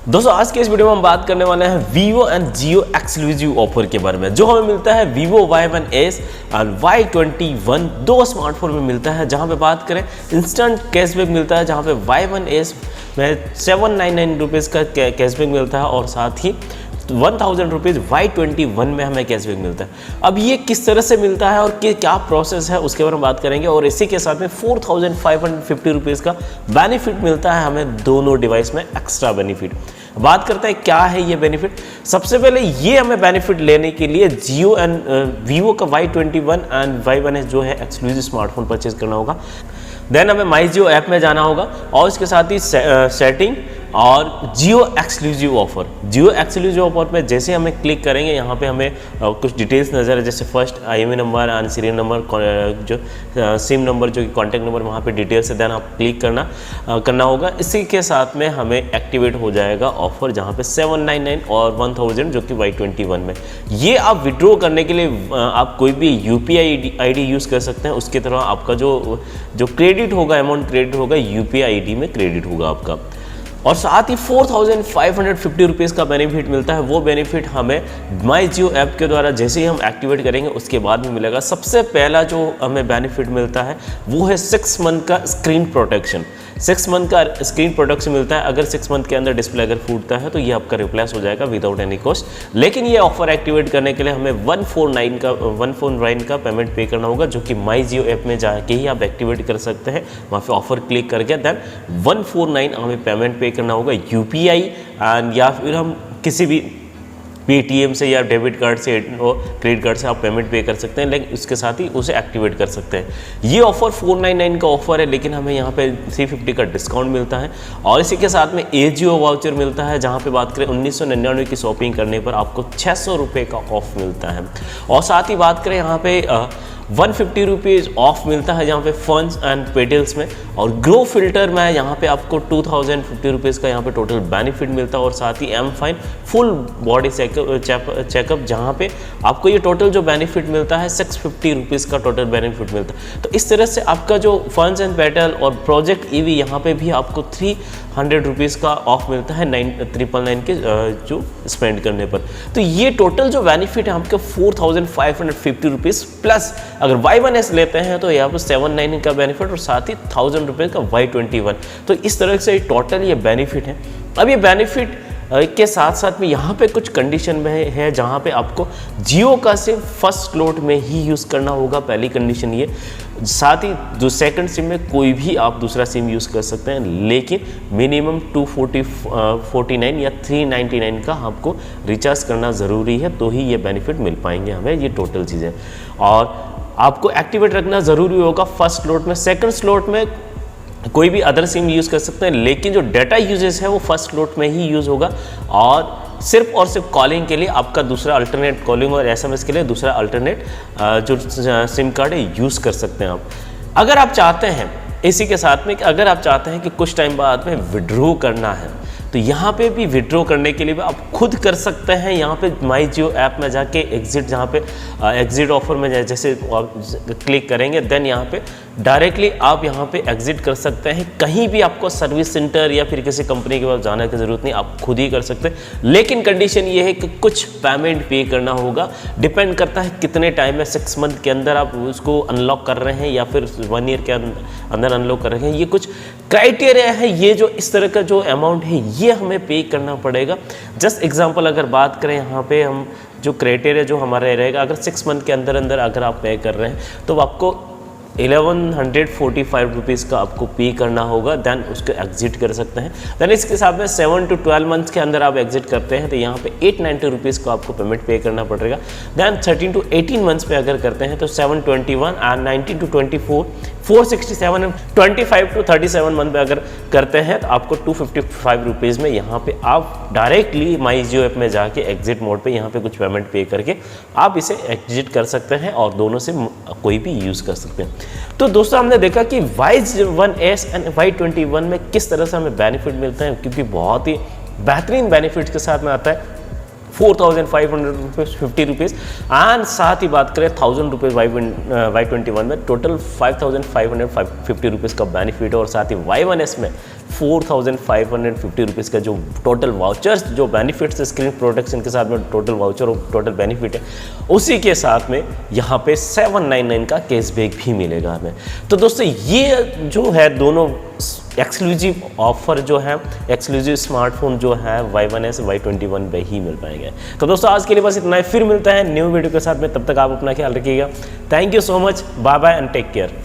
दोस्तों आज के इस वीडियो में हम बात करने वाले हैं Vivo and Jio exclusive offer के बारे में, जो हमें मिलता है Vivo Y1s और Y21 दो स्मार्टफोन में मिलता है। जहां पे बात करें इंस्टेंट कैशबैक मिलता है, जहां पे Y1s में 799 रुपीज़ का कैशबैक मिलता है और साथ ही 1000 रुपीज़ Y21 में हमें कैशबैक मिलता है। अब ये किस तरह से मिलता है और क्या प्रोसेस है उसके बारे में बात करेंगे, और इसी के साथ में 4550 रुपीज़ का बेनिफिट मिलता है हमें दोनों डिवाइस में एक्स्ट्रा बेनिफिट। बात करते हैं क्या है ये बेनिफिट। सबसे पहले ये हमें बेनिफिट लेने के लिए जियो एंड वीवो का Y21 एंड Y1s जो है एक्सक्लूसिव स्मार्टफोन परचेज करना होगा। देन हमें माई जियो ऐप में जाना होगा और इसके साथ ही सेटिंग और जियो एक्सक्लूसिव ऑफर। जियो एक्सक्लूसिव ऑफर पे जैसे हमें क्लिक करेंगे, यहाँ पे हमें कुछ डिटेल्स नज़र है, जैसे first IMEI number and serial number, जो सिम नंबर जो कि कॉन्टैक्ट नंबर, वहाँ पे डिटेल्स है। देन आप क्लिक करना होगा। इसी के साथ में हमें एक्टिवेट हो जाएगा ऑफर, जहाँ पे 799 और 1000 जो कि Y21 में। ये आप विड्रॉ करने के लिए आप कोई भी UPI ID यूज़ कर सकते हैं। उसकी तरह आपका जो क्रेडिट होगा, अमाउंट क्रेडिट होगा, UPI ID में क्रेडिट होगा आपका। और साथ ही 4550 रुपीज़ का बेनिफिट मिलता है। वो बेनिफिट हमें माई जियो ऐप के द्वारा जैसे ही हम एक्टिवेट करेंगे उसके बाद में मिलेगा। सबसे पहला जो हमें बेनिफिट मिलता है वो है 6 मंथ का स्क्रीन प्रोटेक्शन। 6 मंथ का स्क्रीन प्रोटेक्शन मिलता है। अगर 6 मंथ के अंदर डिस्प्ले अगर फूटता है तो ये आपका रिप्लेस हो जाएगा विदाउट एनी कॉस्ट। लेकिन ये ऑफर एक्टिवेट करने के लिए हमें 149 का पेमेंट पे करना होगा, जो कि माई जियो ऐप में जाके ही आप एक्टिवेट कर सकते हैं। वहाँ पे ऑफर क्लिक करके देन 149 हमें पेमेंट पे करना होगा UPI एंड या फिर हम किसी भी पेटीएम से या डेबिट कार्ड से और क्रेडिट कार्ड से आप पेमेंट पे कर सकते हैं, लेकिन उसके साथ ही उसे एक्टिवेट कर सकते हैं। ये ऑफर 499 का ऑफर है, लेकिन हमें यहाँ पे 350 का डिस्काउंट मिलता है। और इसी के साथ में AJIO वाउचर मिलता है, जहाँ पे बात करें 1999 की शॉपिंग करने पर आपको 600 रुपये का ऑफ मिलता है। और साथ ही बात करें यहाँ पे 150 रुपीज़ ऑफ मिलता है जहाँ पे फंड्स एंड पेडल्स में। और ग्रो फिल्टर में यहाँ पे आपको 2050 रुपीज़ का यहाँ पे टोटल बेनिफिट मिलता है। और साथ ही M-Fine फुल बॉडी चेकअप जहाँ पे आपको ये टोटल जो बेनिफिट मिलता है 650 रुपीज़ का टोटल बेनिफिट मिलता है। तो इस तरह से आपका जो फंड्स एंड पेडल और प्रोजेक्ट EV यहाँ पे भी आपको 300 रुपीज़ का ऑफ मिलता है 999 के जो स्पेंड करने पर। तो ये टोटल जो बेनिफिट है आपका 4550 रुपीज़ प्लस अगर Y1s लेते हैं तो यहाँ पर 799 का बेनिफिट और साथ ही 1000 रुपये का Y21। तो इस तरह से टोटल ये बेनिफिट है। अब ये बेनिफिट के साथ साथ में यहाँ पे कुछ कंडीशन में है जहाँ पे आपको जियो का सिर्फ फर्स्ट स्लॉट में ही यूज़ करना होगा, पहली कंडीशन ये। साथ ही जो सेकंड सिम में कोई भी आप दूसरा सिम यूज़ कर सकते हैं, लेकिन मिनिमम 249 या 399 का आपको रिचार्ज करना ज़रूरी है, तो ही ये बेनिफिट मिल पाएंगे हमें ये टोटल चीज़ें। और आपको एक्टिवेट रखना ज़रूरी होगा फर्स्ट स्लॉट में। सेकंड स्लॉट में कोई भी अदर सिम यूज़ कर सकते हैं, लेकिन जो डाटा यूजेस है वो फर्स्ट स्लॉट में ही यूज़ होगा। और सिर्फ कॉलिंग के लिए आपका दूसरा अल्टरनेट, कॉलिंग और SMS के लिए दूसरा अल्टरनेट जो सिम कार्ड है यूज़ कर सकते हैं आप। अगर आप चाहते हैं इसी के साथ में कि अगर आप चाहते हैं कि कुछ टाइम बाद में विड्रॉ करना है, तो यहाँ पे भी विड्रॉ करने के लिए भी आप खुद कर सकते हैं। यहाँ पे माई जियो ऐप में जाके एग्जिट, जहाँ पे एग्जिट ऑफर में जैसे क्लिक करेंगे, देन यहाँ पे डायरेक्टली आप यहाँ पे एग्जिट कर सकते हैं। कहीं भी आपको सर्विस सेंटर या फिर किसी कंपनी के पास जाने की ज़रूरत नहीं, आप खुद ही कर सकते हैं। लेकिन कंडीशन ये है कि कुछ पेमेंट पे करना होगा। डिपेंड करता है कितने टाइम में, 6 मंथ के अंदर आप उसको अनलॉक कर रहे हैं या फिर 1 ईयर के अंदर अनलॉक कर रहे हैं। ये कुछ क्राइटेरिया है। ये जो इस तरह का जो अमाउंट है ये हमें पे करना पड़ेगा। जस्ट एग्जांपल अगर बात करें, यहाँ पे हम जो क्राइटेरिया जो हमारा रहेगा, अगर 6 मंथ के अंदर अगर आप पे कर रहे हैं तो आपको 1145 रुपीज़ का आपको पे करना होगा, देन उसको एग्जिट कर सकते हैं। देन इसके हिसाब में 7 to 12 मंथ्स के अंदर आप एग्जिट करते हैं तो यहाँ पे 890 रुपीज़ को आपको पेमेंट पे करना पड़ेगा। देन 13 to 18 मंथ्स पे अगर करते हैं तो 721 and 19 to 24 467 and 25 to 37 month पे अगर करते हैं तो आपको 255 रुपीज़ में यहाँ पे आप डायरेक्टली माई जियो ऐप में जाके एग्जिट मोड पे यहाँ पे कुछ पेमेंट पे करके आप इसे एग्जिट कर सकते हैं और दोनों से कोई भी यूज़ कर सकते हैं। तो दोस्तों हमने देखा कि Y1s एंड Y21 में किस तरह से हमें बेनिफिट मिलते हैं, क्योंकि बहुत ही बेहतरीन बेनिफिट के साथ में आता है। ₹4,550 एंड साथ ही बात करें ₹1,000 Y21 में टोटल ₹5,550 का बेनिफिट है और साथ ही Y1S में ₹4,550 का जो टोटल वाउचर्स जो बेनिफिट्स स्क्रीन प्रोटेक्शन के साथ में टोटल वाउचर और टोटल बेनिफिट है, उसी के साथ में यहाँ पे 799 का कैशबैक भी मिलेगा हमें। तो दोस्तों ये जो है दोनों एक्सक्लूसिव ऑफर जो है, एक्सक्लूसिव स्मार्टफोन जो है Y1S Y21 पे ही मिल पाएंगे। तो दोस्तों आज के लिए बस इतना ही, फिर मिलता है न्यू वीडियो के साथ में, तब तक आप अपना ख्याल रखिएगा। Thank you so much, bye bye and take care.